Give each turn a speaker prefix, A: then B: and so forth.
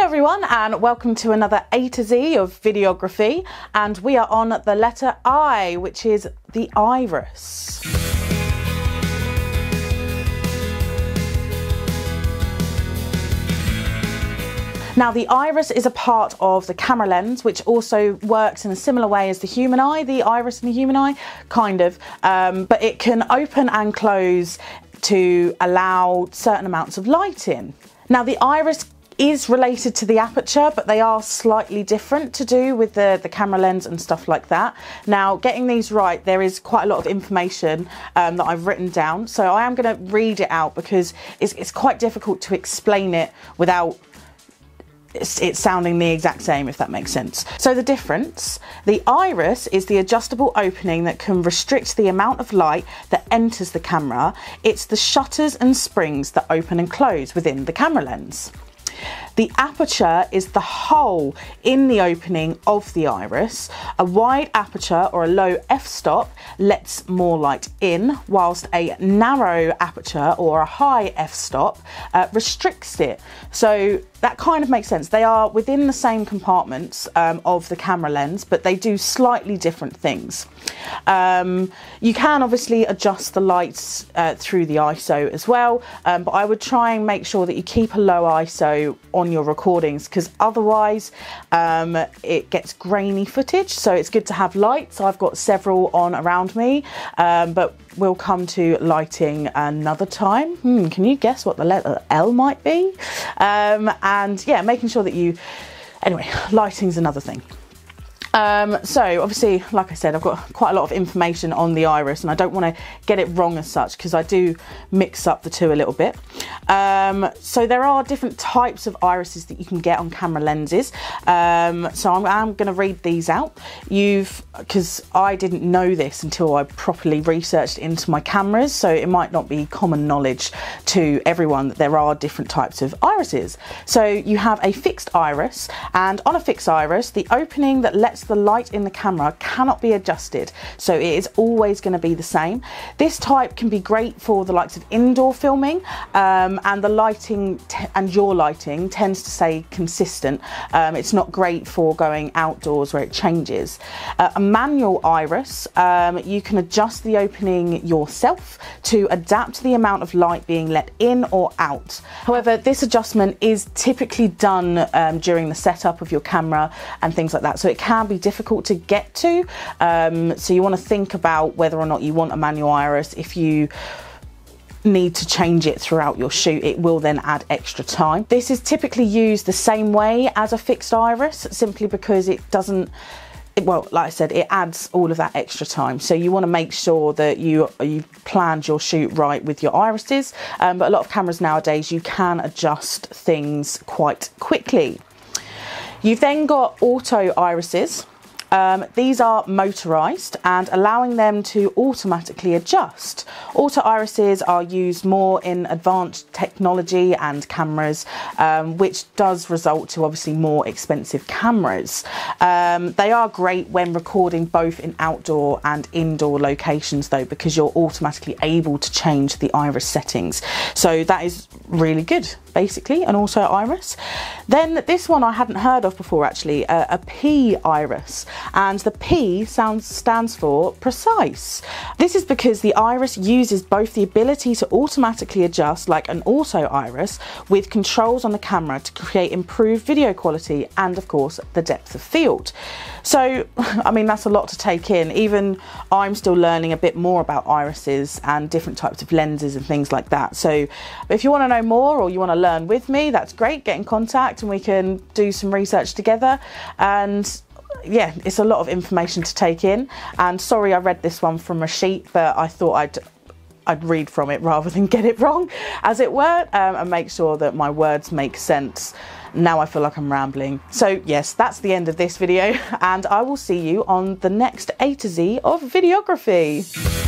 A: everyone, and welcome to another A to Z of videography, and we are on the letter I, which is the iris. Now, the iris is a part of the camera lens, which also works in a similar way as the human eye, the iris in the human eye, kind of, but it can open and close to allow certain amounts of light in. Now, the iris is related to the aperture, but they are slightly different to do with the camera lens and stuff like that. Now, getting these right, there is quite a lot of information that I've written down, so I am going to read it out because it's quite difficult to explain it without it's sounding the exact same, if that makes sense. So the difference: the iris is the adjustable opening that can restrict the amount of light that enters the camera. It's the shutters and springs that open and close within the camera lens. The aperture is the hole in the opening of the iris. A wide aperture or a low f-stop lets more light in, whilst a narrow aperture or a high f-stop restricts it. So that kind of makes sense. They are within the same compartments of the camera lens, but they do slightly different things. You can obviously adjust the lights through the ISO as well, but I would try and make sure that you keep a low ISO on your recordings, because otherwise it gets grainy footage. So it's good to have lights. I've got several on around me, but we'll come to lighting another time. Can you guess what the letter L might be? And yeah, making sure that anyway, lighting's another thing. So obviously, like I said, I've got quite a lot of information on the iris, and I don't want to get it wrong as such, because I do mix up the two a little bit. So there are different types of irises that you can get on camera lenses. So I'm going to read these out. Because I didn't know this until I properly researched into my cameras, so it might not be common knowledge to everyone that there are different types of irises. So you have a fixed iris, and on a fixed iris, the opening that lets the light in the camera cannot be adjusted, so it is always going to be the same. This type can be great for the likes of indoor filming, and the lighting and your lighting tends to stay consistent. It's not great for going outdoors where it changes. A manual iris, you can adjust the opening yourself to adapt the amount of light being let in or out. However, this adjustment is typically done during the setup of your camera and things like that, so it can be difficult to get to. So you want to think about whether or not you want a manual iris. If you need to change it throughout your shoot, it will then add extra time. This is typically used the same way as a fixed iris, simply because it doesn't, well, like I said, it adds all of that extra time. So you want to make sure that you've planned your shoot right with your irises. But a lot of cameras nowadays, you can adjust things quite quickly. You've then got auto irises. These are motorized and allowing them to automatically adjust. Auto irises are used more in advanced technology and cameras, which does result to obviously more expensive cameras. They are great when recording both in outdoor and indoor locations though, because you're automatically able to change the iris settings. So that is really good, basically, an auto iris. Then this one I hadn't heard of before, actually, a P iris. And the P stands for precise. This is because the iris uses both the ability to automatically adjust like an auto iris with controls on the camera to create improved video quality and of course the depth of field. So I mean, that's a lot to take in. Even I'm still learning a bit more about irises and different types of lenses and things like that. So if you want to know more or you want to learn with me, that's great. Get in contact and we can do some research together. And yeah, it's a lot of information to take in, and sorry I read this one from a sheet, but I thought I'd read from it rather than get it wrong, as it were, and make sure that my words make sense. Now I feel like I'm rambling. So yes, that's the end of this video, and I will see you on the next A to Z of videography.